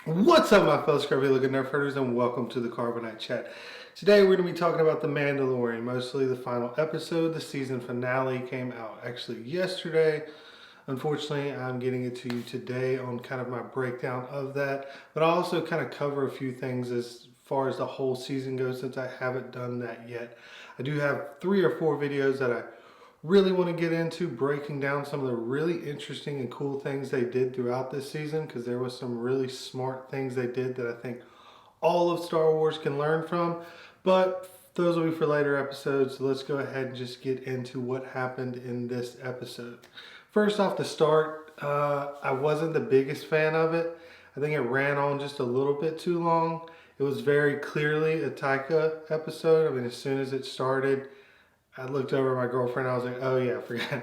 What's up, my fellow scruffy looking nerf herders, and welcome to the Carbonite Chat. Today we're going to be talking about The Mandalorian, mostly the final episode. The season finale came out actually yesterday. Unfortunately, I'm getting it to you today on kind of my breakdown of that, but I'll also kind of cover a few things as far as the whole season goes since I haven't done that yet. I do have 3 or 4 videos that I really want to get into breaking down some of the really interesting and cool things they did throughout this season, because there was some really smart things they did that I think all of Star Wars can learn from. But those will be for later episodes, so let's go ahead and just get into what happened in this episode. First off, to start, I wasn't the biggest fan of it. I think it ran on just a little bit too long. It was very clearly a Taika episode. I mean, as soon as it started, I looked over at my girlfriend. I was like, "Oh yeah, I forgot.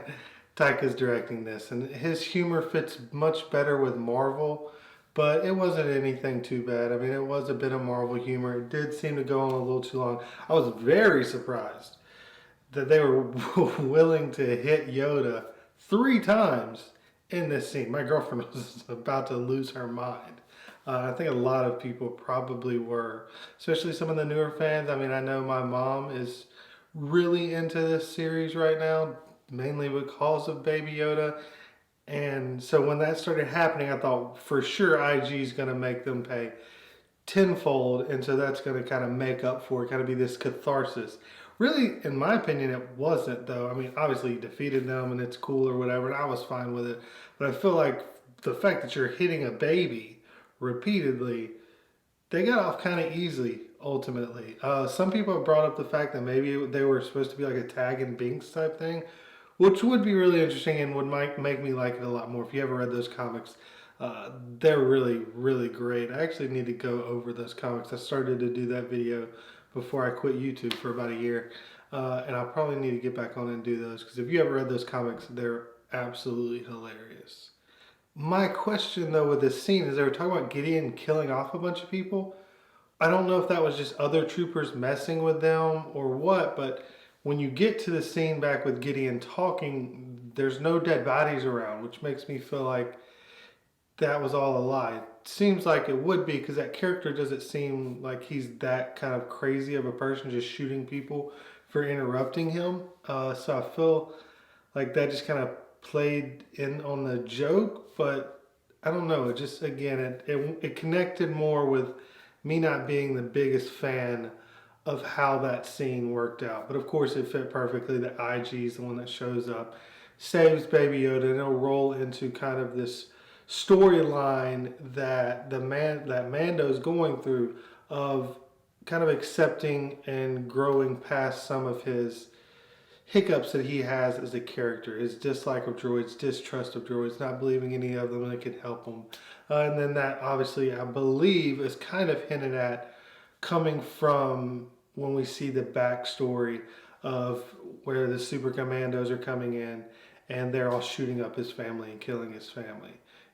Taika's directing this, and his humor fits much better with Marvel." But it wasn't anything too bad. I mean, it was a bit of Marvel humor. It did seem to go on a little too long. I was very surprised that they were willing to hit Yoda 3 times in this scene. My girlfriend was about to lose her mind. I think a lot of people probably were, especially some of the newer fans. I mean, I know my mom is really into this series right now, mainly because of Baby Yoda. And so when that started happening, I thought for sure IG is going to make them pay tenfold, and so that's going to kind of make up for it, kind of be this catharsis. Really, in my opinion, it wasn't though. I mean, obviously you defeated them and it's cool or whatever, and I was fine with it. But I feel like the fact that you're hitting a baby repeatedly, they got off kind of easily ultimately. Some people have brought up the fact that maybe they were supposed to be like a Tag and Binks type thing, which would be really interesting and would make me like it a lot more. If you ever read those comics, they're really, really great. I actually need to go over those comics. I started to do that video before I quit YouTube for about a year, and I'll probably need to get back on and do those because if you ever read those comics, they're absolutely hilarious. My question though with this scene is they were talking about Gideon killing off a bunch of people. I don't know if that was just other troopers messing with them or what, but when you get to the scene back with Gideon talking, there's no dead bodies around, which makes me feel like that was all a lie. Seems like it would be because that character doesn't seem like he's that kind of crazy of a person just shooting people for interrupting him. So I feel like that just kind of played in on the joke, but I don't know. It just, again, it connected more with me not being the biggest fan of how that scene worked out. But of course, it fit perfectly. The IG is the one that shows up, saves Baby Yoda, and it'll roll into kind of this storyline that that Mando's going through of kind of accepting and growing past some of his hiccups that he has as a character, his dislike of droids, distrust of droids, not believing any of them that can help him. And then that obviously, I believe, is kind of hinted at coming from when we see the backstory of where the super commandos are coming in and they're all shooting up his family and killing his family.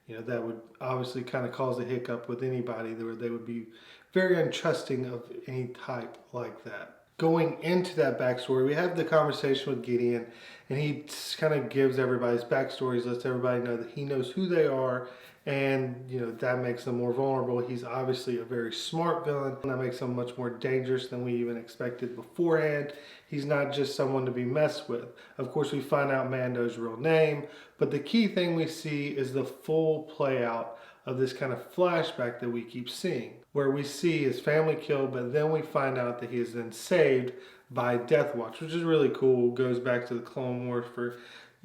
You know, that would obviously kind of cause a hiccup with anybody where they would be very untrusting of any type like that. Going into that backstory, we have the conversation with Gideon, and he kind of gives everybody's backstories, lets everybody know that he knows who they are, and you know that makes them more vulnerable. He's obviously a very smart villain, and that makes him much more dangerous than we even expected beforehand. He's not just someone to be messed with. Of course, we find out Mando's real name, but the key thing we see is the full play out of this kind of flashback that we keep seeing, where we see his family killed, but then we find out that he is then saved by Death Watch, which is really cool. Goes back to the Clone Wars. For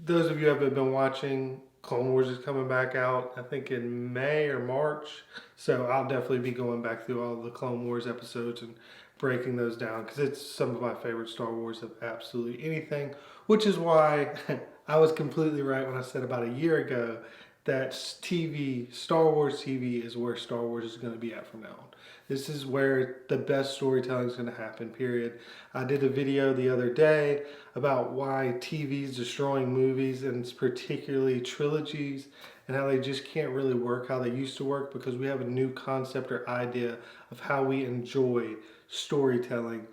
those of you who haven't been watching, Clone Wars is coming back out, I think in May or March. So I'll definitely be going back through all the Clone Wars episodes and breaking those down because it's some of my favorite Star Wars of absolutely anything, which is why I was completely right when I said about a year ago that TV, Star Wars TV, is where Star Wars is going to be at from now on. This is where the best storytelling is going to happen, period. I did a video the other day about why TV is destroying movies, and particularly trilogies, and how they just can't really work how they used to work because we have a new concept or idea of how we enjoy storytelling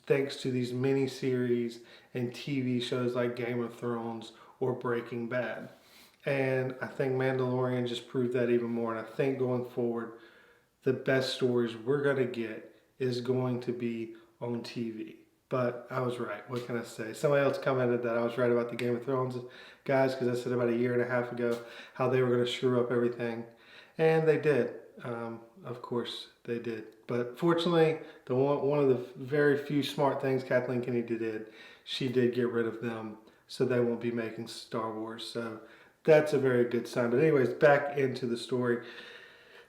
thanks to these mini series and TV shows like Game of Thrones or Breaking Bad. And I think Mandalorian just proved that even more. And I think going forward, the best stories we're going to get is going to be on TV. But I was right. What can I say? Somebody else commented that I was right about the Game of Thrones guys, because I said about a year and a half ago how they were going to screw up everything. And they did. Of course, they did. But fortunately, one of the very few smart things Kathleen Kennedy did, she did get rid of them, so they won't be making Star Wars. So that's a very good sign. But anyways, back into the story.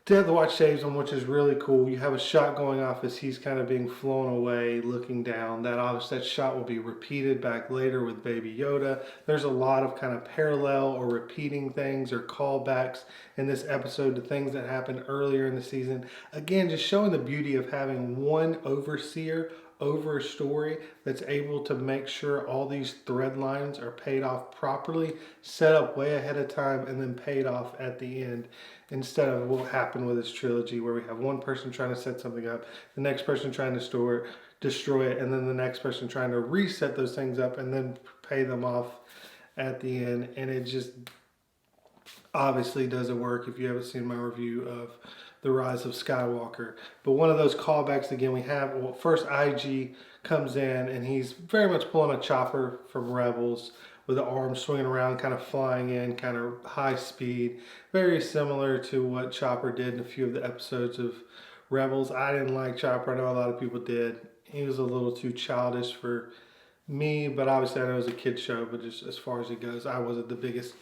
Did the watch saves him, which is really cool. You have a shot going off as he's kind of being flown away, looking down. That shot will be repeated back later with Baby Yoda. There's a lot of kind of parallel or repeating things or callbacks in this episode to things that happened earlier in the season. Again, just showing the beauty of having one overseer over a story that's able to make sure all these thread lines are paid off properly, set up way ahead of time, and then paid off at the end, instead of what happened with this trilogy where we have one person trying to set something up, the next person trying to destroy it, and then the next person trying to reset those things up and then pay them off at the end. And it just obviously doesn't work if you haven't seen my review of The Rise of Skywalker. But one of those callbacks again we have, well, first IG comes in and he's very much pulling a chopper from Rebels with the arms swinging around, kind of flying in, kind of high speed. Very similar to what Chopper did in a few of the episodes of Rebels. I didn't like Chopper. I know a lot of people did. He was a little too childish for me, but obviously I know it was a kid's show, but just as far as it goes, I wasn't the biggest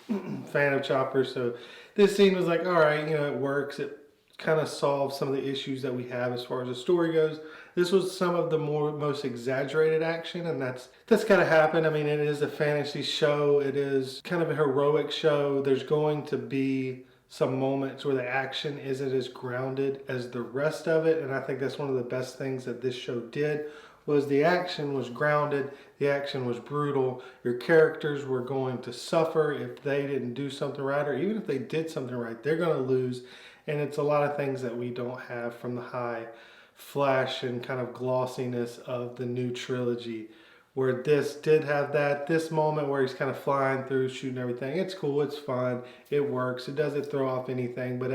fan of Chopper. So this scene was like, all right, it works. It kind of solves some of the issues that we have as far as the story goes. This was some of the most exaggerated action, and that's gotta happen. I mean, it is a fantasy show. It is kind of a heroic show. There's going to be some moments where the action isn't as grounded as the rest of it, and I think that's one of the best things that this show did, was the action was grounded, the action was brutal. Your characters were going to suffer if they didn't do something right, or even if they did something right, they're going to lose. And it's a lot of things that we don't have from the high flash and kind of glossiness of the new trilogy, where this did have this moment where he's kind of flying through, shooting everything. It's cool, it's fun, it works, it doesn't throw off anything, but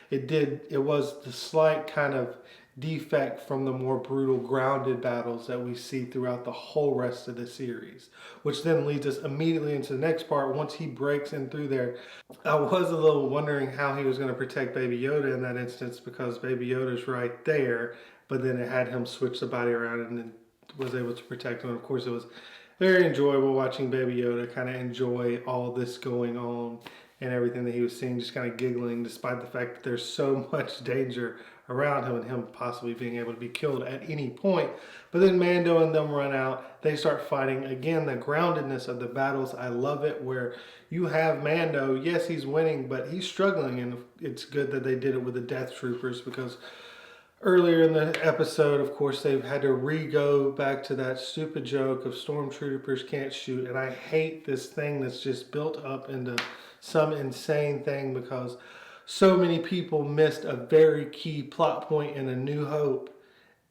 it was the slight kind of defect from the more brutal, grounded battles that we see throughout the whole rest of the series, which then leads us immediately into the next part. Once he breaks in through there, I was a little wondering how he was going to protect Baby Yoda in that instance, because Baby Yoda's right there, but then it had him switch the body around and then was able to protect him. And of course, it was very enjoyable watching Baby Yoda kind of enjoy all this going on and everything that he was seeing, just kind of giggling despite the fact that there's so much danger around him and him possibly being able to be killed at any point. But then Mando and them run out, they start fighting. Again, the groundedness of the battles, I love it, where you have Mando, yes, he's winning, but he's struggling, and it's good that they did it with the Death Troopers, because earlier in the episode, of course, they've had to re-go back to that stupid joke of stormtroopers can't shoot, and I hate this thing that's just built up into some insane thing, because so many people missed a very key plot point in A New Hope,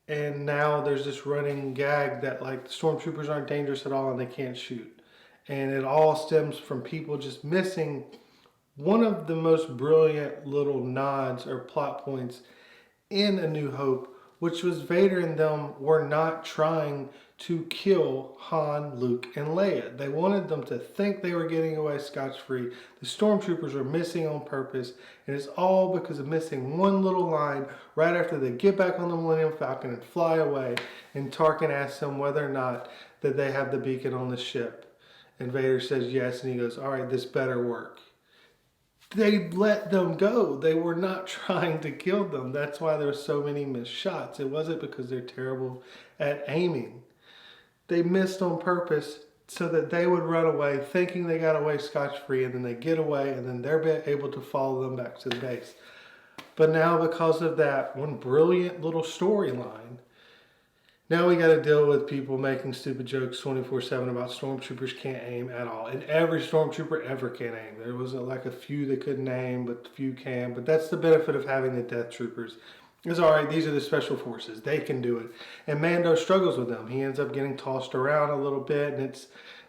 and now there's this running gag that like the stormtroopers aren't dangerous at all and they can't shoot, and it all stems from people just missing one of the most brilliant little nods or plot points in A New Hope, which was Vader and them were not trying to kill Han, Luke, and Leia. They wanted them to think they were getting away scotch-free. The stormtroopers were missing on purpose, and it's all because of missing one little line right after they get back on the Millennium Falcon and fly away, and Tarkin asks them whether or not that they have the beacon on the ship. And Vader says yes, and he goes, all right, this better work. They let them go. They were not trying to kill them. That's why there were so many missed shots. It wasn't because they're terrible at aiming. They missed on purpose so that they would run away thinking they got away scotch-free, and then they get away, and then they're able to follow them back to the base. But now, because of that one brilliant little storyline, now we got to deal with people making stupid jokes 24/7 about stormtroopers can't aim at all. And every stormtrooper ever can aim. There wasn't like a few that couldn't aim, but a few can. But that's the benefit of having the Death Troopers. It's all right, these are the special forces. They can do it. And Mando struggles with them. He ends up getting tossed around a little bit, and it's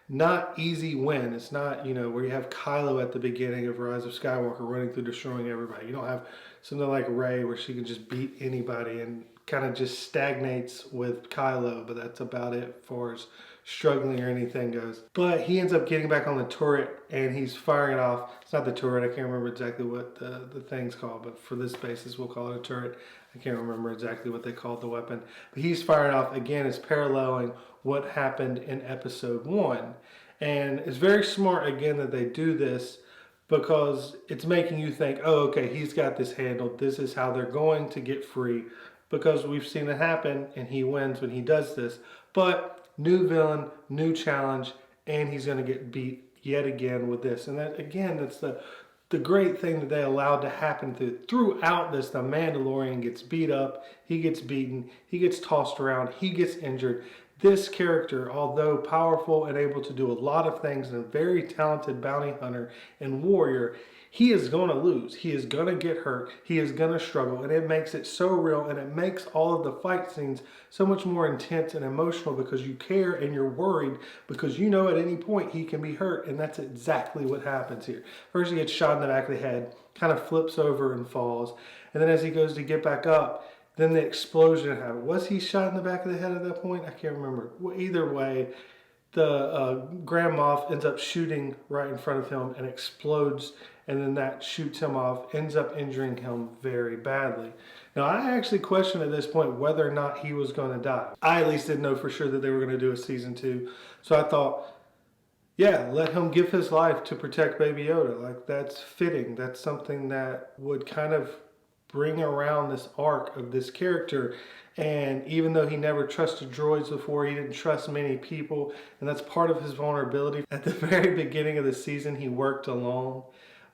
not easy win. It's not, where you have Kylo at the beginning of Rise of Skywalker running through destroying everybody. You don't have something like Rey, where she can just beat anybody and kind of just stagnates with Kylo, but that's about it for as struggling or anything goes. But he ends up getting back on the turret and he's firing it off. It's not the turret, I can't remember exactly what the thing's called, but for this basis we'll call it a turret. I can't remember exactly what they called the weapon. But he's firing off, again, it's paralleling what happened in episode 1. And it's very smart, again, that they do this, because it's making you think, oh, okay, he's got this handled. This is how they're going to get free, because we've seen it happen and he wins when he does this. But new villain, new challenge, and he's going to get beat yet again with this. And that, again, that's the great thing that they allowed to happen throughout this. The Mandalorian gets beat up, he gets beaten, he gets tossed around, he gets injured. This character, although powerful and able to do a lot of things and a very talented bounty hunter and warrior, he is going to lose. He is going to get hurt. He is going to struggle. And it makes it so real, and it makes all of the fight scenes so much more intense and emotional, because you care and you're worried, because you know at any point he can be hurt. And that's exactly what happens here. First he gets shot in the back of the head, kind of flips over and falls. And then as he goes to get back up, then the explosion happened. Was he shot in the back of the head at that point? I can't remember. Well, either way, the Grand Moff ends up shooting right in front of him and explodes, and then that shoots him off, ends up injuring him very badly. Now, I actually questioned at this point whether or not he was going to die. I at least didn't know for sure that they were going to do a season 2. So I thought, yeah, let him give his life to protect Baby Yoda. Like, that's fitting. That's something that would kind of bring around this arc of this character. And even though he never trusted droids before, he didn't trust many people, and that's part of his vulnerability. At the very beginning of the season, he worked alone,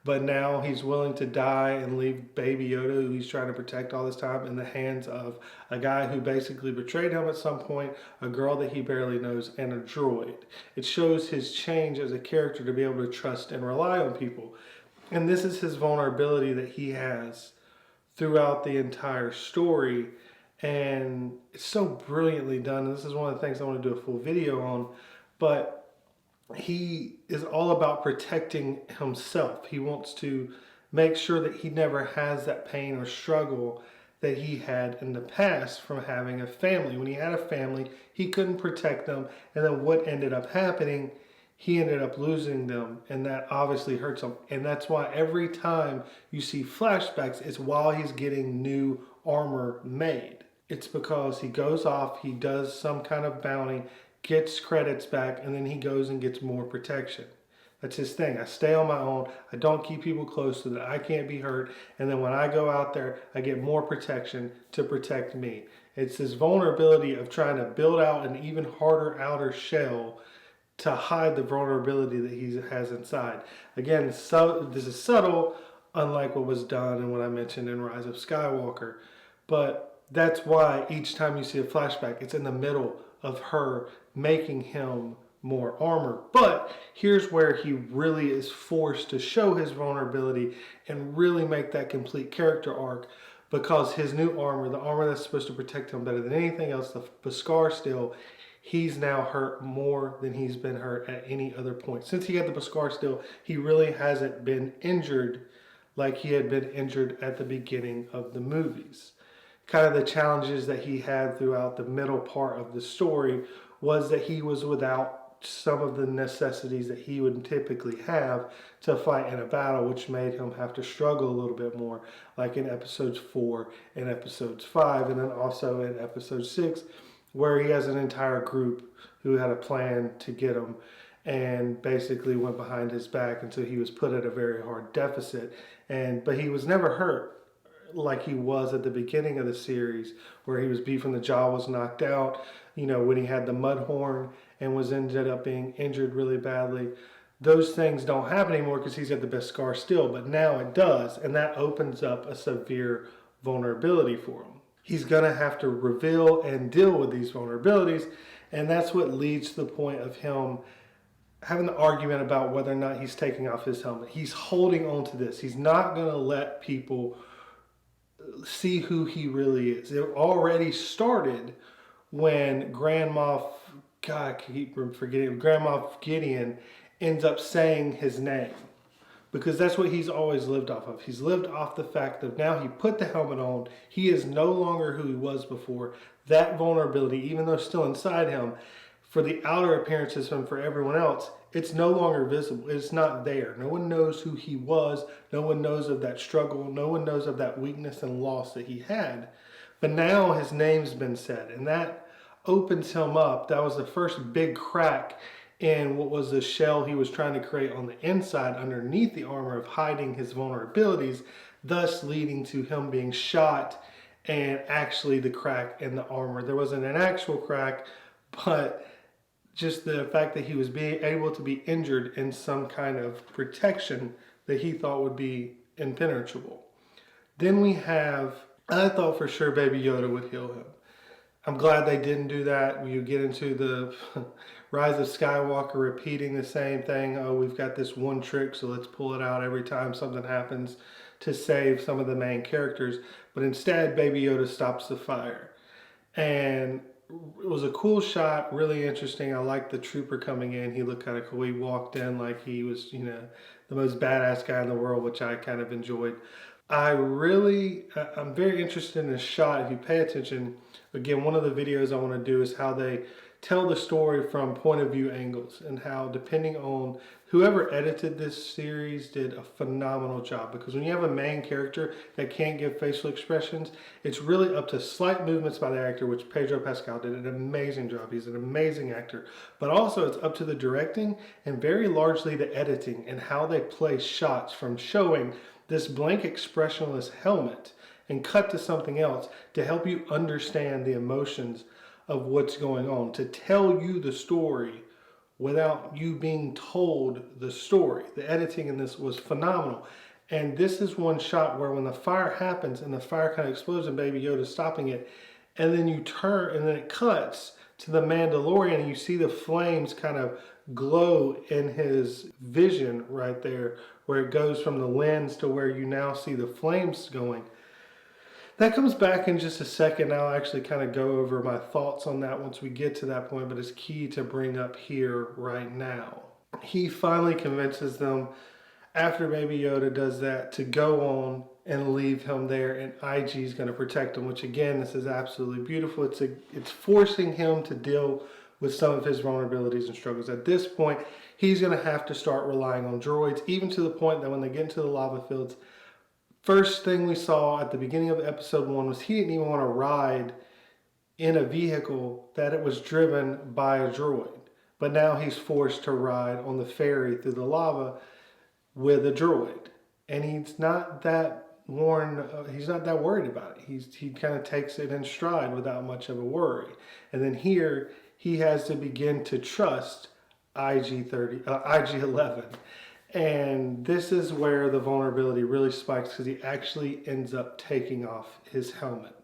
but now he's willing to die and leave Baby Yoda, who he's trying to protect all this time, in the hands of a guy who basically betrayed him at some point, a girl that he barely knows, and a droid. It shows his change as a character to be able to trust and rely on people. And this is his vulnerability that he has throughout the entire story, and it's so brilliantly done. And this is one of the things I want to do a full video on, but he is all about protecting himself. He wants to make sure that he never has that pain or struggle that he had in the past from having a family. When he had a family, he couldn't protect them, and then what ended up happening, he ended up losing them, and that obviously hurts him. And that's why every time you see flashbacks, it's while he's getting new armor made. It's because he goes off, he does some kind of bounty, gets credits back, and then he goes and gets more protection. That's his thing. I stay on my own. I don't keep people close so that I can't be hurt. And then when I go out there, I get more protection to protect me. It's this vulnerability of trying to build out an even harder outer shell to hide the vulnerability that he has inside. Again, so this is subtle, unlike what was done and what I mentioned in Rise of Skywalker. But that's why each time you see a flashback, it's in the middle of her making him more armor. But here's where he really is forced to show his vulnerability and really make that complete character arc, because his new armor, the armor that's supposed to protect him better than anything else, the Beskar Steel, he's now hurt more than he's been hurt at any other point. Since he got the Beskar Steel, he really hasn't been injured like he had been injured at the beginning of the movies. Kind of the challenges that he had throughout the middle part of the story was that he was without some of the necessities that he would typically have to fight in a battle, which made him have to struggle a little bit more, like in episodes 4 and episodes 5, and then also in episode 6, where he has an entire group who had a plan to get him and basically went behind his back until he was put at a very hard deficit. But he was never hurt like he was at the beginning of the series, where he was beat from the jaw, was knocked out, you know, when he had the mud horn and was ended up being injured really badly. Those things don't happen anymore because he's got the Beskar Steel, but now it does, and that opens up a severe vulnerability for him. He's going to have to reveal and deal with these vulnerabilities, and that's what leads to the point of him having the argument about whether or not he's taking off his helmet. He's holding on to this. He's not going to let people see who he really is. It already started when Grand Moff, God, I keep forgetting, Grand Moff Gideon ends up saying his name, because that's what he's always lived off of. He's lived off the fact that now he put the helmet on. He is no longer who he was before. That vulnerability, even though still inside him, for the outer appearances and for everyone else, it's no longer visible. It's not there. No one knows who he was. No one knows of that struggle. No one knows of that weakness and loss that he had. But now his name's been said, and that opens him up. That was the first big crack in what was the shell he was trying to create on the inside underneath the armor of hiding his vulnerabilities, thus leading to him being shot and actually the crack in the armor. There wasn't an actual crack, but just the fact that he was being able to be injured in some kind of protection that he thought would be impenetrable. Then we have, I thought for sure Baby Yoda would heal him. I'm glad they didn't do that. You get into the Rise of Skywalker repeating the same thing. Oh, we've got this one trick, so let's pull it out every time something happens to save some of the main characters. But instead, Baby Yoda stops the fire. And it was a cool shot, really interesting. I liked the trooper coming in. He looked kind of cool. He walked in like he was, the most badass guy in the world, which I kind of enjoyed. I'm very interested in this shot. If you pay attention, again, one of the videos I want to do is how they tell the story from point of view angles, and how, depending on whoever edited this series, did a phenomenal job. Because when you have a main character that can't give facial expressions, it's really up to slight movements by the actor, which Pedro Pascal did an amazing job. He's an amazing actor. But also it's up to the directing and very largely the editing and how they place shots from showing this blank expressionless helmet and cut to something else to help you understand the emotions of what's going on, to tell you the story without you being told the story. The editing in this was phenomenal. And this is one shot where when the fire happens and the fire kind of explodes and Baby Yoda stopping it, and then you turn and then it cuts to the Mandalorian and you see the flames kind of glow in his vision right there, where it goes from the lens to where you now see the flames going. That comes back in just a second. I'll actually kind of go over my thoughts on that once we get to that point, but it's key to bring up here right now. He finally convinces them, after Baby Yoda does that, to go on and leave him there, and IG is going to protect him, which again, this is absolutely beautiful. It's forcing him to deal with some of his vulnerabilities and struggles. At this point, he's going to have to start relying on droids, even to the point that when they get into the lava fields, first thing we saw at the beginning of episode 1 was he didn't even want to ride in a vehicle that it was driven by a droid. But now he's forced to ride on the ferry through the lava with a droid. And he's not that worried about it. He kind of takes it in stride without much of a worry. And then here he has to begin to trust IG-11. And this is where the vulnerability really spikes, because he actually ends up taking off his helmet.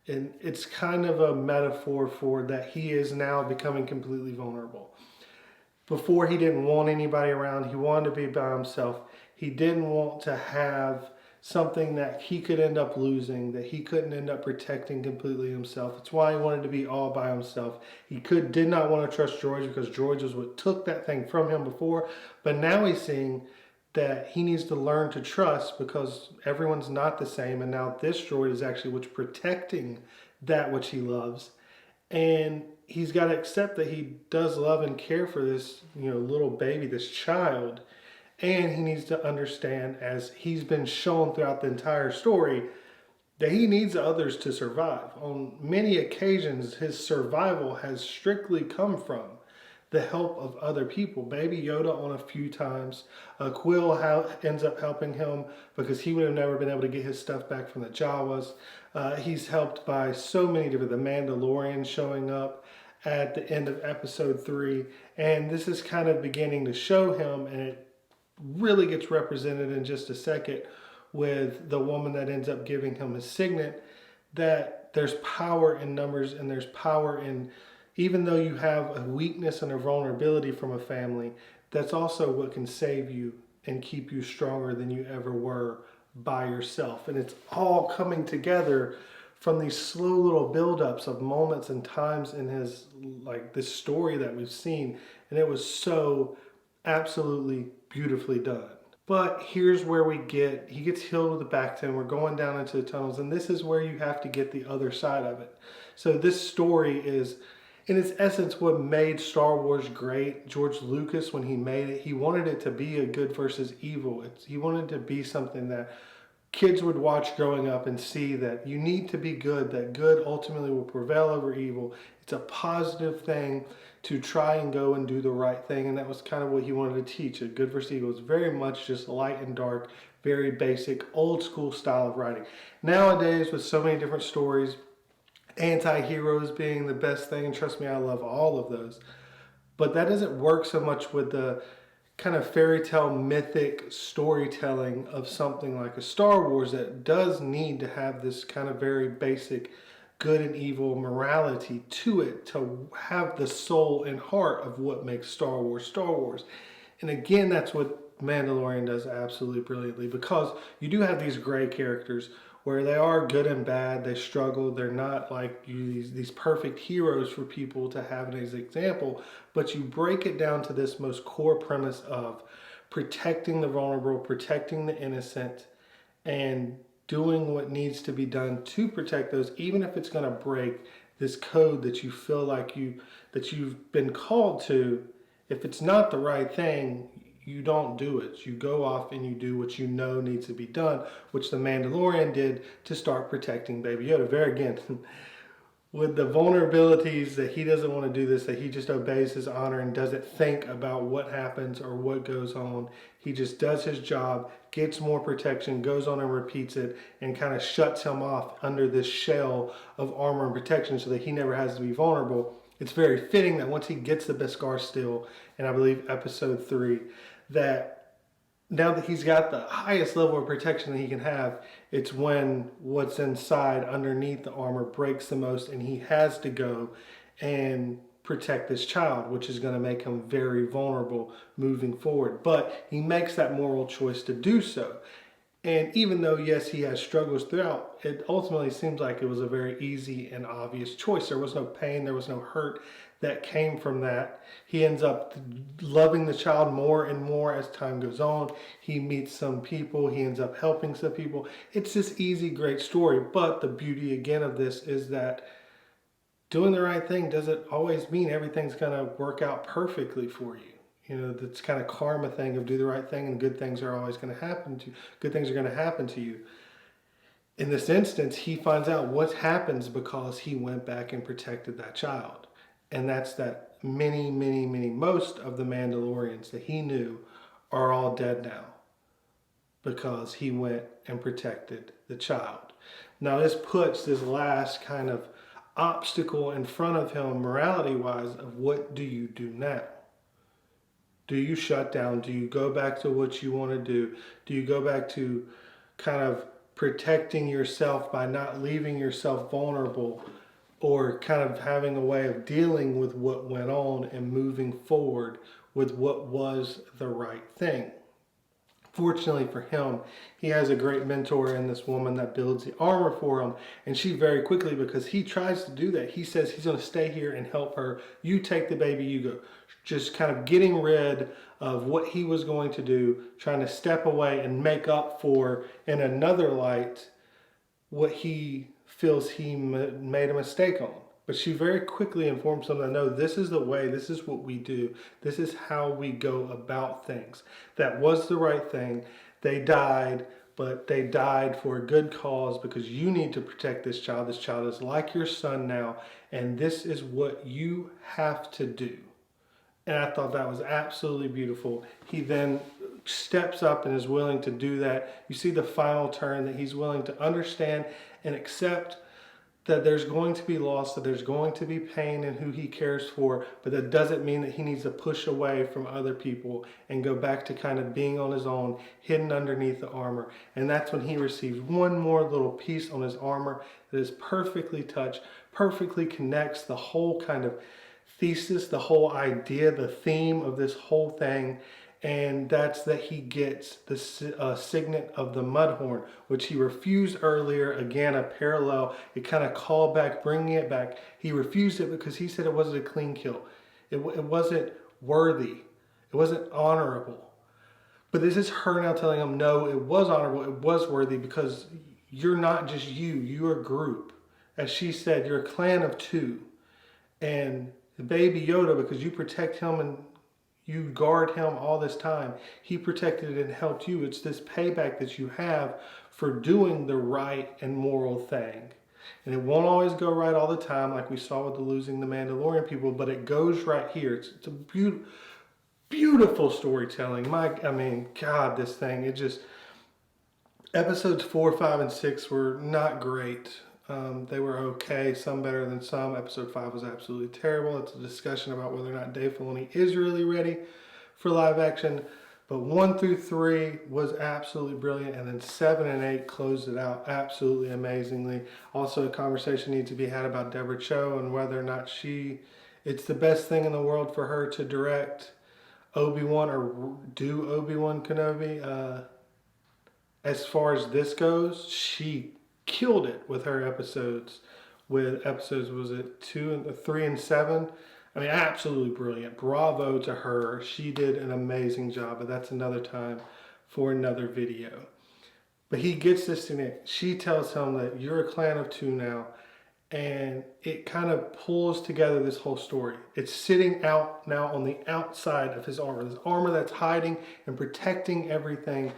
And it's kind of a metaphor for that he is now becoming completely vulnerable. Before, he didn't want anybody around. He wanted to be by himself. He didn't want to have something that he could end up losing, that he couldn't end up protecting completely himself. That's why he wanted to be all by himself. He did not want to trust droids, because droids was what took that thing from him before. But now he's seeing that he needs to learn to trust, because everyone's not the same. And now this droid is actually what's protecting that which he loves. And he's got to accept that he does love and care for this, little baby, this child. And he needs to understand, as he's been shown throughout the entire story, that he needs others to survive. On many occasions, his survival has strictly come from the help of other people. Baby Yoda on a few times. Quill ends up helping him, because he would have never been able to get his stuff back from the Jawas. He's helped by so many different, the Mandalorian showing up at the end of episode 3. And this is kind of beginning to show him, and it really gets represented in just a second with the woman that ends up giving him his signet, that there's power in numbers, and there's power in, even though you have a weakness and a vulnerability from a family, that's also what can save you and keep you stronger than you ever were by yourself. And it's all coming together from these slow little buildups of moments and times in his, this story that we've seen. And it was so absolutely beautifully done. But here's where he gets healed with the back ten. We're going down into the tunnels, and this is where you have to get the other side of it. So this story is, in its essence, what made Star Wars great. George Lucas, when he made it, he wanted it to be a good versus evil. He wanted to be something that kids would watch growing up and see that you need to be good, that good ultimately will prevail over evil. It's a positive thing to try and go and do the right thing, and that was kind of what he wanted to teach. A good versus evil is very much just light and dark, very basic, old school style of writing. Nowadays, with so many different stories, anti-heroes being the best thing, and trust me, I love all of those. But that doesn't work so much with the kind of fairy tale mythic storytelling of something like a Star Wars that does need to have this kind of very basic good and evil morality to it, to have the soul and heart of what makes Star Wars Star Wars. And again, that's what Mandalorian does absolutely brilliantly, because you do have these gray characters where they are good and bad, they struggle, they're not like these perfect heroes for people to have as an example, but you break it down to this most core premise of protecting the vulnerable, protecting the innocent, and doing what needs to be done to protect those, even if it's going to break this code that you feel like you've been called to. If it's not the right thing, you don't do it. You go off and you do what you know needs to be done, which the Mandalorian did to start protecting Baby Yoda. Very again, with the vulnerabilities that he doesn't want to do this, that he just obeys his honor and doesn't think about what happens or what goes on. He just does his job, gets more protection, goes on and repeats it, and kind of shuts him off under this shell of armor and protection so that he never has to be vulnerable. It's very fitting that once he gets the Beskar Steel, and I believe episode 3, that now that he's got the highest level of protection that he can have, it's when what's inside underneath the armor breaks the most and he has to go and protect this child, which is going to make him very vulnerable moving forward. But he makes that moral choice to do so. And even though, yes, he has struggles throughout, it ultimately seems like it was a very easy and obvious choice. There was no pain, there was no hurt that came from that. He ends up loving the child more and more as time goes on. He meets some people, he ends up helping some people. It's this easy, great story. But the beauty again of this is that doing the right thing doesn't always mean everything's going to work out perfectly for you. You know, that's kind of karma thing of do the right thing and good things are always going to happen to you. Good things are going to happen to you. In this instance, he finds out what happens because he went back and protected that child. And that's that most of the Mandalorians that he knew are all dead now because he went and protected the child. Now this puts this last kind of obstacle in front of him morality-wise of what do you do now? Do you shut down? Do you go back to what you want to do? Do you go back to kind of protecting yourself by not leaving yourself vulnerable, or kind of having a way of dealing with what went on and moving forward with what was the right thing? Fortunately for him, he has a great mentor in this woman that builds the armor for him. And she very quickly, because he tries to do that, he says he's going to stay here and help her. You take the baby, you go. Just kind of getting rid of what he was going to do, trying to step away and make up for, in another light, what he feels he made a mistake on. But she very quickly informs him that no, this is the way, this is what we do, this is how we go about things. That was the right thing. They died, but they died for a good cause because you need to protect this child. This child is like your son now, and this is what you have to do. And I thought that was absolutely beautiful. He then steps up and is willing to do that. You see the final turn, that he's willing to understand and accept that there's going to be loss, that there's going to be pain in who he cares for, but that doesn't mean that he needs to push away from other people and go back to kind of being on his own, hidden underneath the armor. And that's when he receives one more little piece on his armor that is perfectly touched, perfectly connects the whole kind of thesis, the whole idea, the theme of this whole thing. And that's that he gets the signet of the Mudhorn, which he refused earlier. Again, a parallel, it kind of called back, bringing it back. He refused it because he said it wasn't a clean kill. It wasn't worthy. It wasn't honorable. But this is her now telling him, no, it was honorable, it was worthy, because you're not just you're a group. As she said, you're a clan of two. And the baby Yoda, because you protect him and you guard him all this time, he protected and helped you. It's this payback that you have for doing the right and moral thing. And it won't always go right all the time, like we saw with the losing the Mandalorian people, but it goes right here. It's a beautiful storytelling. God, this thing, episodes 4, 5, and 6 were not great. They were okay, some better than some. Episode 5 was absolutely terrible. It's a discussion about whether or not Dave Filoni is really ready for live action. But 1 through 3 was absolutely brilliant, and then 7 and 8 closed it out absolutely amazingly. Also, a conversation needs to be had about Deborah Chow and whether or not it's the best thing in the world for her to direct Obi-Wan or do Obi-Wan Kenobi. As far as this goes, she killed it with her episodes. Was it 3 and 7? I mean, absolutely brilliant. Bravo to her. She did an amazing job, but that's another time for another video. But he gets this in it. She tells him that you're a clan of two now, and it kind of pulls together this whole story. It's sitting out now on the outside of his armor. This armor that's hiding and protecting everything,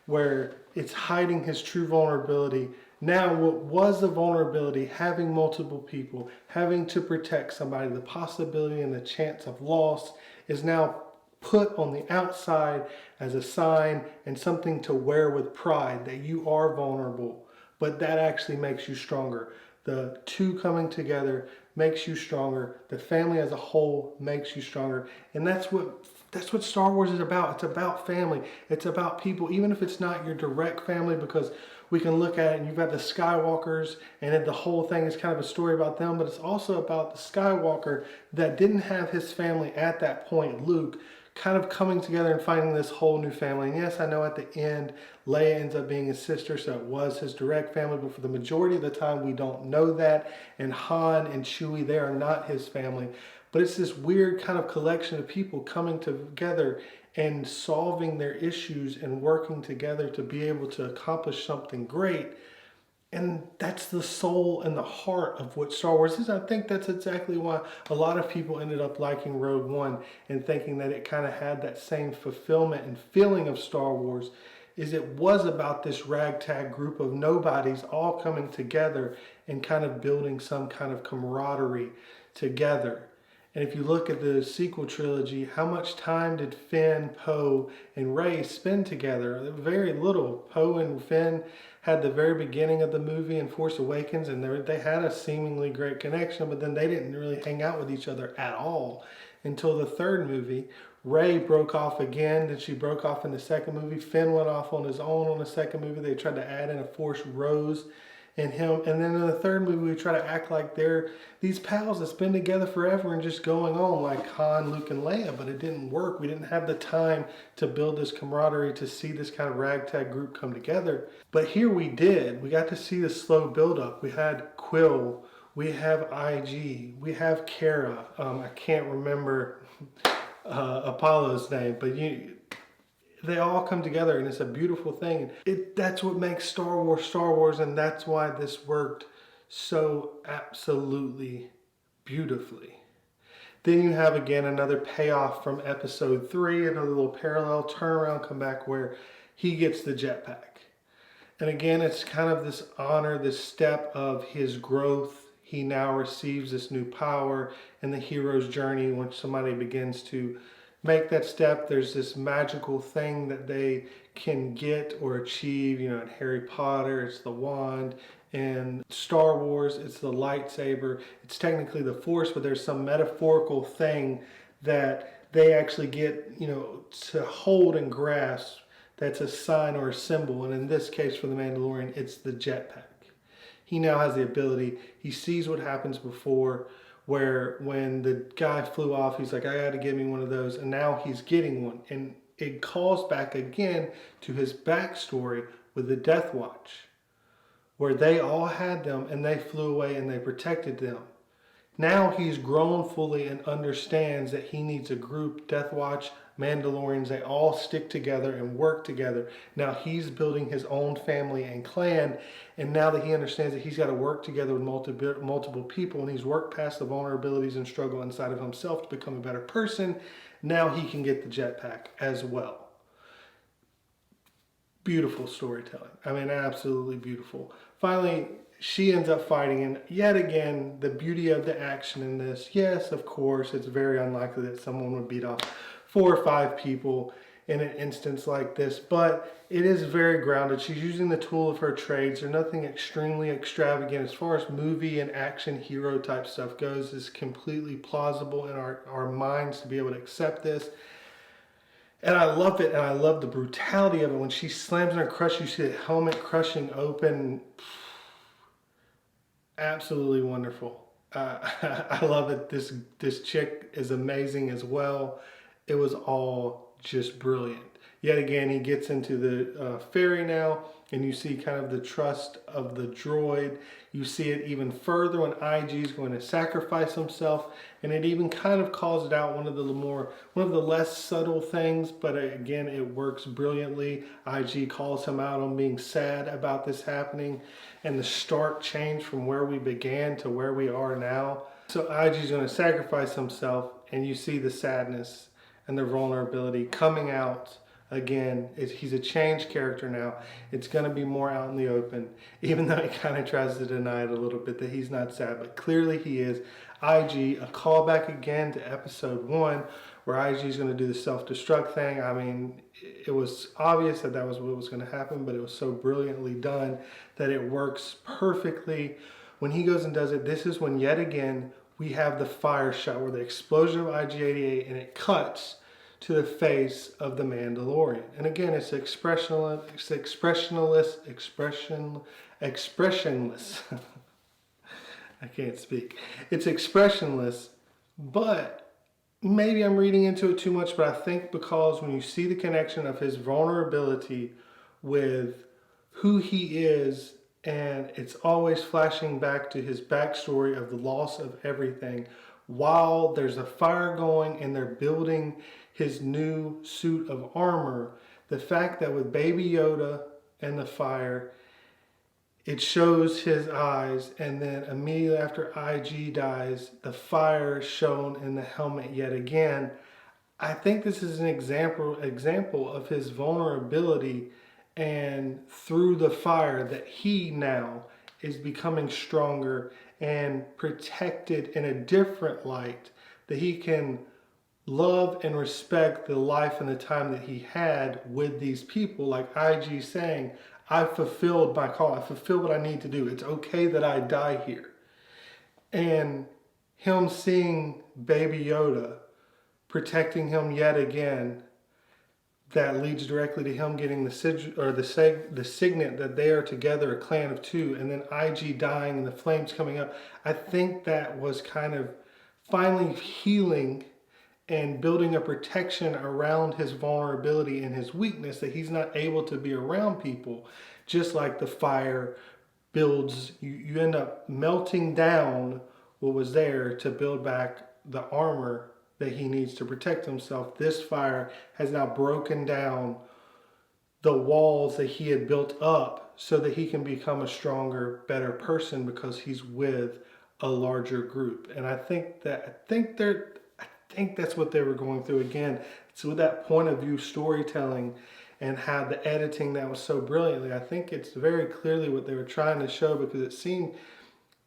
where it's hiding his true vulnerability. Now, what was the vulnerability, having multiple people, having to protect somebody, the possibility and the chance of loss, is now put on the outside as a sign and something to wear with pride, that you are vulnerable, but that actually makes you stronger. The two coming together makes you stronger. The family as a whole makes you stronger. And that's what Star Wars is about. It's about family. It's about people, even if it's not your direct family, because we can look at it and you've got the Skywalkers, and then the whole thing is kind of a story about them, but it's also about the Skywalker that didn't have his family at that point, Luke, kind of coming together and finding this whole new family. And yes, I know at the end, Leia ends up being his sister, so it was his direct family, but for the majority of the time, we don't know that. And Han and Chewie, they are not his family. But it's this weird kind of collection of people coming together and solving their issues and working together to be able to accomplish something great. And that's the soul and the heart of what Star Wars is. I think that's exactly why a lot of people ended up liking Rogue One and thinking that it kind of had that same fulfillment and feeling of Star Wars. Is it was about this ragtag group of nobodies all coming together and kind of building some kind of camaraderie together. And if you look at the sequel trilogy, how much time did Finn, Poe, and Rey spend together? Very little. Poe and Finn had the very beginning of the movie in Force Awakens, and they had a seemingly great connection, but then they didn't really hang out with each other at all until the third movie. Rey broke off again, then she broke off in the second movie. Finn went off on his own on the second movie. They tried to add in a Force Rose and him, and then in the third movie we try to act like they're these pals that's been together forever and just going on like Han, Luke, and Leia, but it didn't work. We didn't have the time to build this camaraderie, to see this kind of ragtag group come together. But here we did. We got to see the slow build-up. We had Quill, we have IG, we have Kara. I can't remember Apollo's name, but they all come together, and it's a beautiful thing. That's what makes Star Wars, and that's why this worked so absolutely beautifully. Then you have again another payoff from episode 3, another little parallel turnaround comeback where he gets the jetpack. And again, it's kind of this honor, this step of his growth. He now receives this new power in the hero's journey. When somebody begins to make that step, there's this magical thing that they can get or achieve. You know, in Harry Potter, it's the wand. In Star Wars, it's the lightsaber. It's technically the Force, but there's some metaphorical thing that they actually get, to hold and grasp. That's a sign or a symbol. And in this case, for the Mandalorian, it's the jetpack. He now has the ability. He sees what happens before, where when the guy flew off, he's like, I got to get me one of those. And now he's getting one. And it calls back again to his backstory with the Death Watch, where they all had them and they flew away and they protected them. Now he's grown fully and understands that he needs a group, Death Watch, Mandalorians, they all stick together and work together. Now he's building his own family and clan, and now that he understands that he's got to work together with multiple people, and he's worked past the vulnerabilities and struggle inside of himself to become a better person, now he can get the jetpack as well. Beautiful storytelling. I mean, absolutely beautiful. Finally, she ends up fighting, and yet again, the beauty of the action in this. Yes, of course, it's very unlikely that someone would beat off 4 or 5 people in an instance like this, but it is very grounded. She's using the tool of her trades. There's nothing extremely extravagant as far as movie and action hero type stuff goes. It's completely plausible in our minds to be able to accept this. And I love it, and I love the brutality of it. When she slams in her crush, you see the helmet crushing open. Absolutely wonderful. I love it. This chick is amazing as well. It was all just brilliant. Yet again, he gets into the ferry now, and you see kind of the trust of the droid. You see it even further when IG is going to sacrifice himself, and it even kind of calls it out, one of the less subtle things, but again, it works brilliantly. IG calls him out on being sad about this happening, and the stark change from where we began to where we are now. So IG is going to sacrifice himself, and you see the sadness and the vulnerability coming out. Again, he's a changed character now. It's going to be more out in the open, even though he kind of tries to deny it a little bit that he's not sad, but clearly he is. IG, a callback again to episode 1, where IG is going to do the self-destruct thing. I mean, it was obvious that was what was going to happen, but it was so brilliantly done that it works perfectly. When he goes and does it, this is when yet again we have the fire shot where the explosion of IG-88, and it cuts to the face of the Mandalorian. And again, it's expressionless. I can't speak. It's expressionless, but maybe I'm reading into it too much, but I think because when you see the connection of his vulnerability with who he is, and it's always flashing back to his backstory of the loss of everything, while there's a fire going and they're building his new suit of armor, the fact that with Baby Yoda and the fire, it shows his eyes, and then immediately after IG dies, the fire shown in the helmet yet again. I think this is an example of his vulnerability, and through the fire that he now is becoming stronger and protected in a different light, that he can love and respect the life and the time that he had with these people, like IG saying, I fulfilled my call, I fulfilled what I need to do, it's okay that I die here. And him seeing Baby Yoda protecting him yet again, that leads directly to him getting the signet that they are together, a clan of 2, and then IG dying and the flames coming up. I think that was kind of finally healing and building a protection around his vulnerability and his weakness, that he's not able to be around people. Just like the fire builds, you end up melting down what was there to build back the armor that he needs to protect himself. This fire has now broken down the walls that he had built up so that he can become a stronger, better person because he's with a larger group. And I think that's what they were going through again. So with that point of view storytelling and how the editing that was so brilliantly, I think it's very clearly what they were trying to show, because it seemed,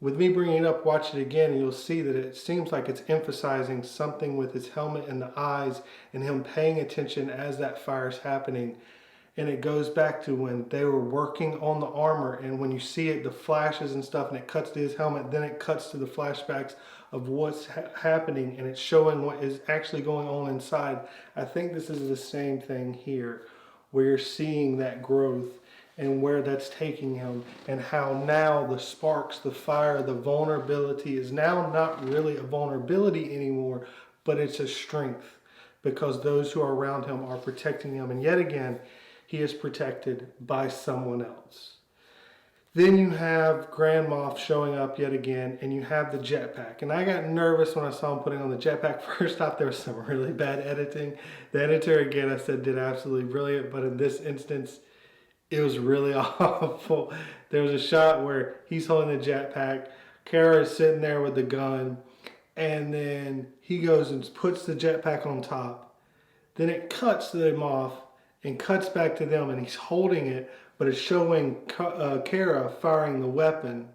with me bringing it up, watch it again, and you'll see that it seems like it's emphasizing something with his helmet and the eyes and him paying attention as that fire's happening. And it goes back to when they were working on the armor, and when you see it, the flashes and stuff, and it cuts to his helmet, then it cuts to the flashbacks of what's happening, and it's showing what is actually going on inside. I think this is the same thing here, where you're seeing that growth and where that's taking him, and how now the sparks, the fire, the vulnerability is now not really a vulnerability anymore, but it's a strength, because those who are around him are protecting him. And yet again, he is protected by someone else. Then you have Grand Moff showing up yet again, and you have the jetpack. And I got nervous when I saw him putting on the jetpack. First off, there was some really bad editing. The editor, again, I said, did absolutely brilliant, but in this instance, it was really awful. There was a shot where he's holding the jetpack, Kara is sitting there with the gun, and then he goes and puts the jetpack on top. Then it cuts to them off and cuts back to them, and he's holding it, but it's showing Kara firing the weapon,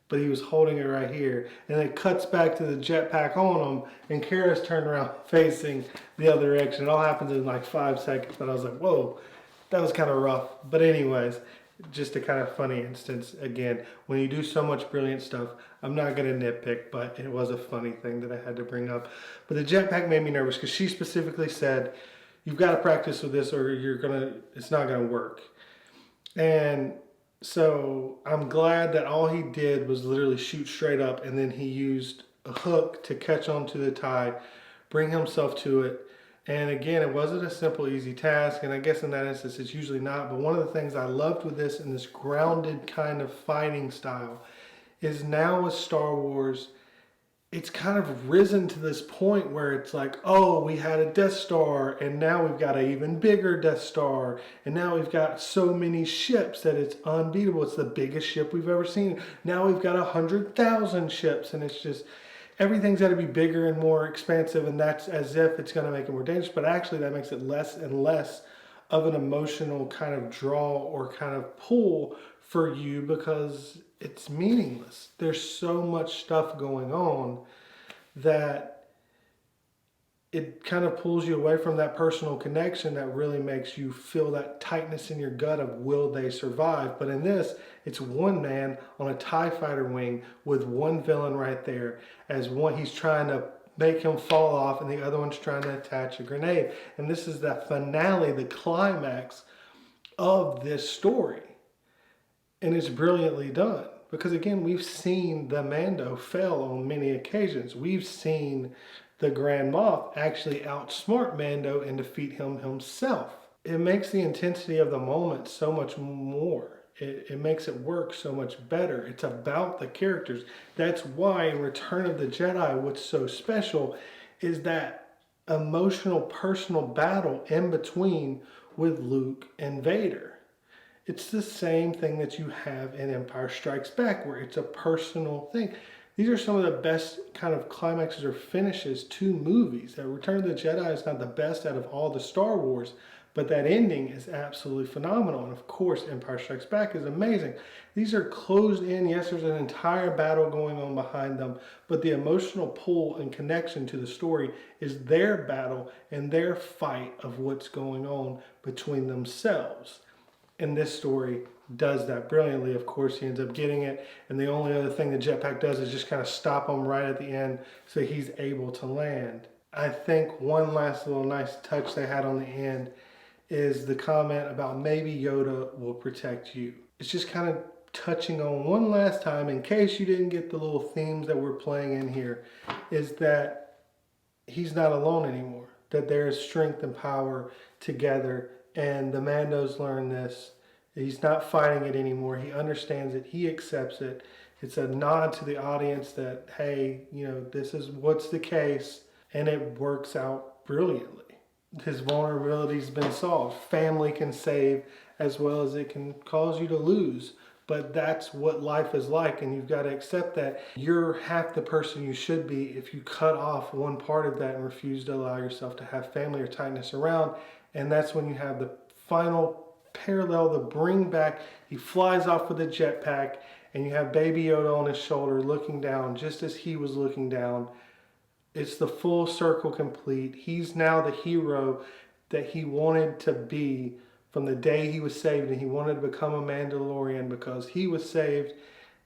but he was holding it right here. And then it cuts back to the jetpack on him, and Kara's turned around facing the other direction. It all happens in like 5 seconds, but I was like, whoa, that was kind of rough. But anyways, just a kind of funny instance. Again, when you do so much brilliant stuff, I'm not going to nitpick, but it was a funny thing that I had to bring up. But the jetpack made me nervous because she specifically said, you've got to practice with this or it's not going to work. And so I'm glad that all he did was literally shoot straight up, and then he used a hook to catch onto the tie, bring himself to it. And again, it wasn't a simple, easy task, and I guess in that instance it's usually not. But one of the things I loved with this, and this grounded kind of fighting style, is now with Star Wars, it's kind of risen to this point where it's like, oh, we had a Death Star, and now we've got an even bigger Death Star, and now we've got so many ships that it's unbeatable. It's the biggest ship we've ever seen. Now we've got 100,000 ships, and it's just, everything's got to be bigger and more expansive, and that's as if it's going to make it more dangerous, but actually that makes it less and less of an emotional kind of draw or kind of pull for you because it's meaningless. There's so much stuff going on that it kind of pulls you away from that personal connection that really makes you feel that tightness in your gut of will they survive. But in this, it's one man on a TIE fighter wing with one villain right there, as one he's trying to make him fall off and the other one's trying to attach a grenade. And this is the finale, the climax of this story. And it's brilliantly done. Because again, we've seen the Mando fail on many occasions. We've seen the Grand Moff actually outsmart Mando and defeat him himself. It makes the intensity of the moment so much more. It makes it work so much better. It's about the characters. That's why in Return of the Jedi, what's so special is that emotional, personal battle in between with Luke and Vader. It's the same thing that you have in Empire Strikes Back, where it's a personal thing. These are some of the best kind of climaxes or finishes to movies. That Return of the Jedi is not the best out of all the Star Wars, but that ending is absolutely phenomenal. And of course, Empire Strikes Back is amazing. These are closed in. Yes, there's an entire battle going on behind them, but the emotional pull and connection to the story is their battle and their fight of what's going on between themselves. And this story does that brilliantly. Of course, he ends up getting it, and the only other thing the jetpack does is just kind of stop him right at the end so he's able to land. I think one last little nice touch they had on the end is the comment about maybe Yoda will protect you. It's just kind of touching on one last time, in case you didn't get the little themes that we're playing in here, is that he's not alone anymore, that there is strength and power together. And the Mandos learn this. He's not fighting it anymore. He understands it. He accepts it. It's a nod to the audience that, hey, this is what's the case. And it works out brilliantly. His vulnerability's been solved. Family can save as well as it can cause you to lose. But that's what life is like, and you've got to accept that. You're half the person you should be if you cut off one part of that and refuse to allow yourself to have family or tightness around. And that's when you have the final parallel, the bring back. He flies off with a jetpack, and you have Baby Yoda on his shoulder looking down just as he was looking down. It's the full circle complete. He's now the hero that he wanted to be from the day he was saved, and he wanted to become a Mandalorian because he was saved.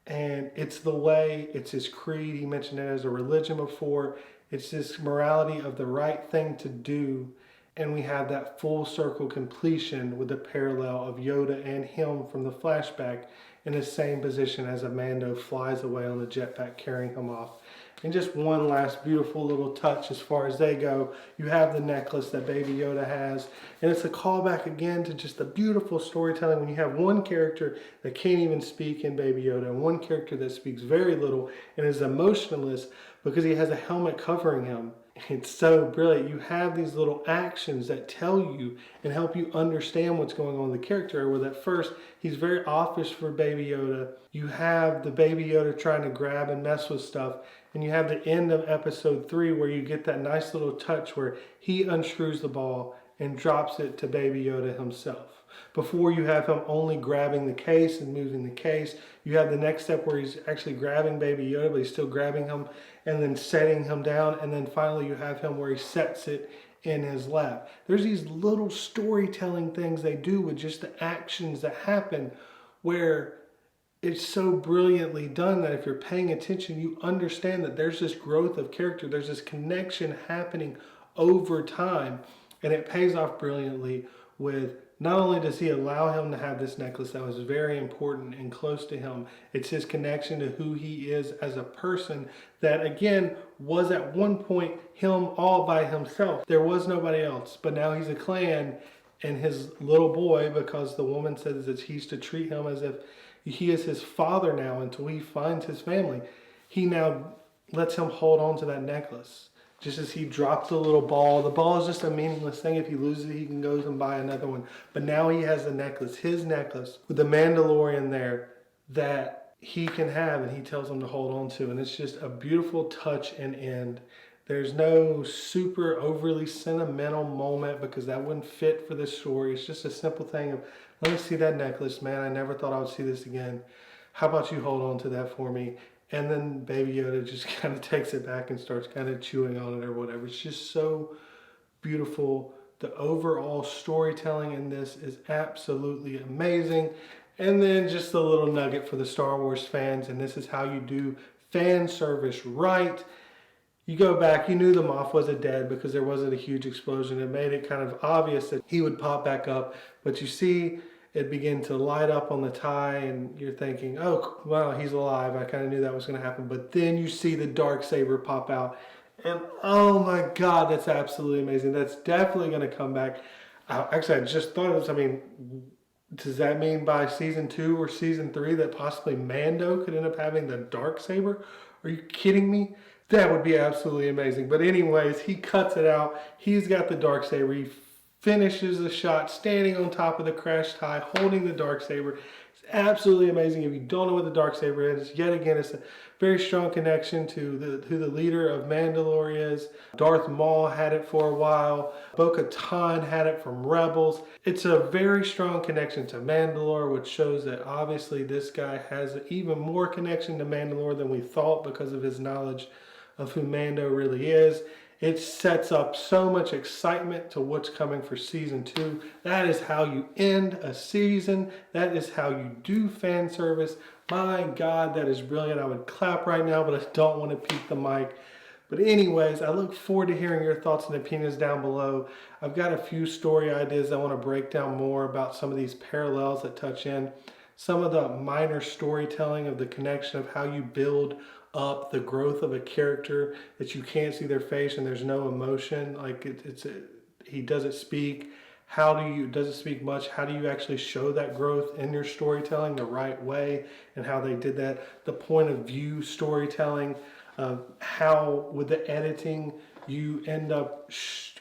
And it's the way, it's his creed. He mentioned it as a religion before. It's this morality of the right thing to do. And we have that full circle completion with the parallel of Yoda and him from the flashback in the same position as a Mando flies away on the jetpack carrying him off. And just one last beautiful little touch as far as they go. You have the necklace that Baby Yoda has. And it's a callback again to just the beautiful storytelling when you have one character that can't even speak in Baby Yoda and one character that speaks very little and is emotionless because he has a helmet covering him. It's so brilliant. You have these little actions that tell you and help you understand what's going on with the character. Where at first, he's very offish for Baby Yoda. You have the Baby Yoda trying to grab and mess with stuff. And you have the end of episode 3 where you get that nice little touch where he unscrews the ball and drops it to Baby Yoda himself. Before you have him only grabbing the case and moving the case, you have the next step where he's actually grabbing Baby Yoda, but he's still grabbing him and then setting him down. And then finally you have him where he sets it in his lap. There's these little storytelling things they do with just the actions that happen where it's so brilliantly done that if you're paying attention, you understand that there's this growth of character. There's this connection happening over time. And it pays off brilliantly with not only does he allow him to have this necklace that was very important and close to him, it's his connection to who he is as a person that, again, was at one point him all by himself. There was nobody else, but now he's a clan and his little boy, because the woman says that he's to treat him as if he is his father now until he finds his family. He now lets him hold on to that necklace. Just as he dropped the little ball. The ball is just a meaningless thing. If he loses it, he can go and buy another one. But now he has the necklace, his necklace, with the Mandalorian there that he can have and he tells him to hold on to. And it's just a beautiful touch and end. There's no super overly sentimental moment because that wouldn't fit for this story. It's just a simple thing of, let me see that necklace, man. I never thought I would see this again. How about you hold on to that for me? And then Baby Yoda just kind of takes it back and starts kind of chewing on it or whatever. It's just so beautiful. The overall storytelling in this is absolutely amazing. And then just a little nugget for the Star Wars fans, and this is how you do fan service right. You go back, you knew the Moff wasn't dead because there wasn't a huge explosion. It made it kind of obvious that he would pop back up. But you see it begin to light up on the tie and you're thinking, oh, well, he's alive. I kind of knew that was going to happen. But then you see the Darksaber pop out. And oh my God, that's absolutely amazing. That's definitely going to come back. Actually, I just thought of this. I mean, does that mean by season 2 or season 3 that possibly Mando could end up having the Darksaber? Are you kidding me? That would be absolutely amazing. But anyways, he cuts it out. He's got the Darksaber. He finishes the shot standing on top of the crash tie, holding the Darksaber. It's absolutely amazing. If you don't know what the Darksaber is, yet again, it's a very strong connection to who the leader of Mandalore is. Darth Maul had it for a while. Bo-Katan had it from Rebels. It's a very strong connection to Mandalore, which shows that obviously this guy has even more connection to Mandalore than we thought because of his knowledge of who Mando really is. It sets up so much excitement to what's coming for season 2. That is how you end a season. That is how you do fan service. My God, that is brilliant. I would clap right now, but I don't want to peek the mic. But anyways, I look forward to hearing your thoughts and opinions down below. I've got a few story ideas I want to break down more about some of these parallels that touch in. Some of the minor storytelling of the connection of how you build up the growth of a character that you can't see their face and there's no emotion. Like he doesn't speak. Does it speak much? How do you actually show that growth in your storytelling the right way and how they did that? The point of view storytelling, how with the editing you end up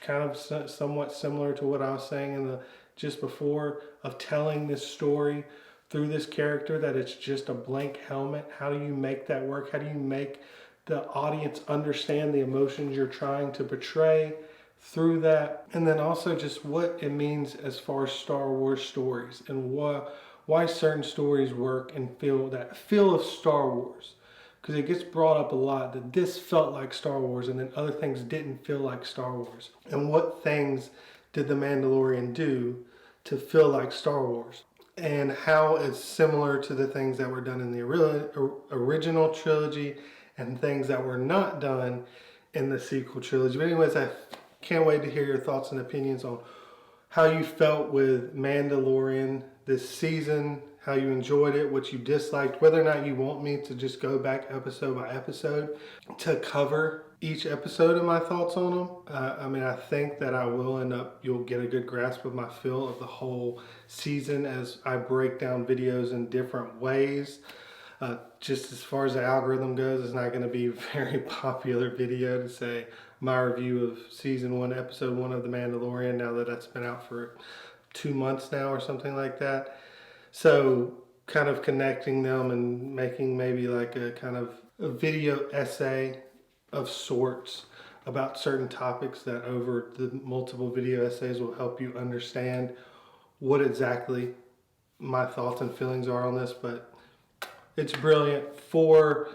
kind of somewhat similar to what I was saying just before of telling this story through this character that it's just a blank helmet. How do you make that work? How do you make the audience understand the emotions you're trying to portray through that? And then also just what it means as far as Star Wars stories and why certain stories work and feel that feel of Star Wars. Because it gets brought up a lot that this felt like Star Wars and then other things didn't feel like Star Wars. And what things did The Mandalorian do to feel like Star Wars? And how it's similar to the things that were done in the original trilogy and things that were not done in the sequel trilogy. But anyways, I can't wait to hear your thoughts and opinions on how you felt with Mandalorian this season, how you enjoyed it, what you disliked, whether or not you want me to just go back episode by episode to cover each episode and my thoughts on them. I mean, I think that I will end up, you'll get a good grasp of my feel of the whole season as I break down videos in different ways. Just as far as the algorithm goes, it's not going to be a very popular video to say my review of season 1, episode 1 of The Mandalorian, now that that's been out for 2 months now or something like that. So kind of connecting them and making maybe like a kind of a video essay of sorts about certain topics that over the multiple video essays will help you understand what exactly my thoughts and feelings are on this. But it's brilliant. 4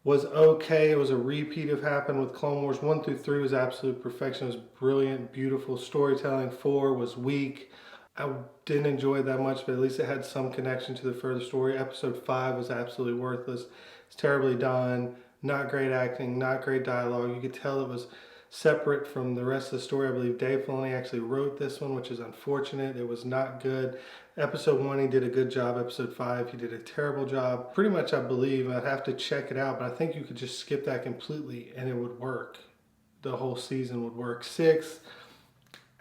was okay. It was a repeat of happened with Clone Wars. 1 through 3 was absolute perfection. It was brilliant, beautiful storytelling. 4 was weak. I didn't enjoy it that much, but at least it had some connection to the further story. Episode 5 was absolutely worthless. It's terribly done. Not great acting, not great dialogue. You could tell it was separate from the rest of the story. I believe Dave Filoni actually wrote this one, which is unfortunate. It was not good. Episode 1, he did a good job. Episode 5, he did a terrible job. Pretty much, I believe, I'd have to check it out, but I think you could just skip that completely and it would work. The whole season would work. 6,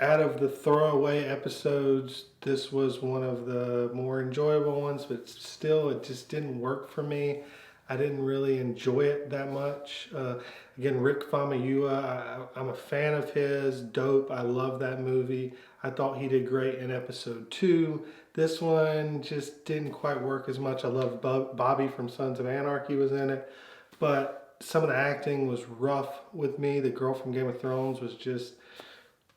out of the throwaway episodes, this was one of the more enjoyable ones, but still, it just didn't work for me. I didn't really enjoy it that much. Again, Rick Famuyiwa, I'm a fan of his. Dope. I love that movie. I thought he did great in episode 2. This one just didn't quite work as much. I love Bobby from Sons of Anarchy was in it, but some of the acting was rough with me. The girl from Game of Thrones was just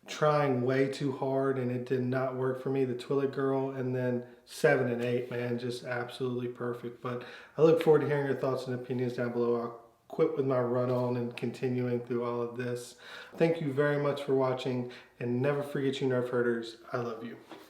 trying way too hard and it did not work for me. The Twilight Girl. And then 7 and 8, man, just absolutely perfect. But I look forward to hearing your thoughts and opinions down below. I'll quit with my run on and continuing through all of this. Thank you very much for watching, and never forget, you nerf herders, I love you.